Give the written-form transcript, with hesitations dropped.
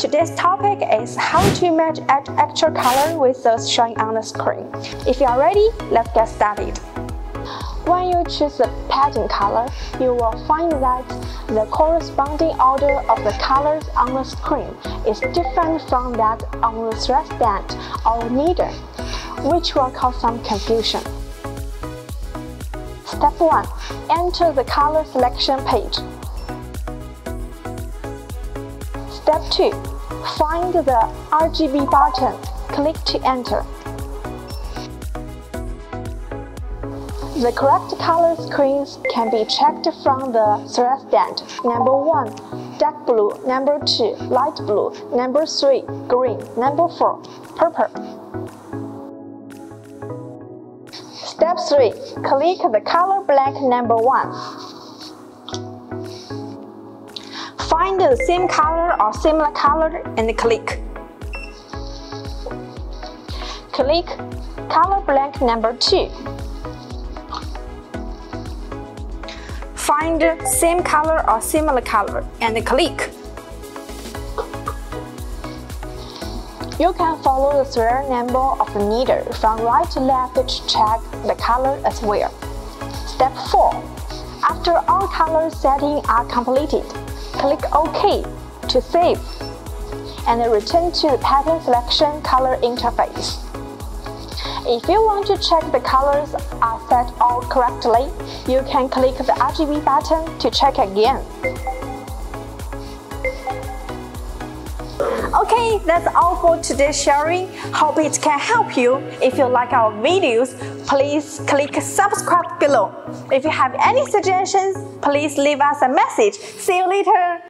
today's topic is how to match actual color with those showing on the screen. If you are ready, let's get started. When you choose the pattern color, you will find that the corresponding order of the colors on the screen is different from that on the thread stand or needle, which will cause some confusion. Step 1. Enter the color selection page. Step 2. Find the RGB button. Click to enter. The correct color screens can be checked from the thread stand. Number 1, dark blue. Number 2, light blue. Number 3, green. Number 4, purple. Step 3. Click the color blank number 1. Find the same color or similar color and click. Click color blank number 2. Find same color or similar color and click. You can follow the thread number of the needle from right to left to check the color as well. Step 4. After all color settings are completed, click OK to save and return to the pattern selection color interface. If you want to check the colors are set all correctly, you can click the RGB button to check again. Okay, that's all for today's sharing. Hope it can help you. If you like our videos, please click subscribe below. If you have any suggestions, please leave us a message. See you later.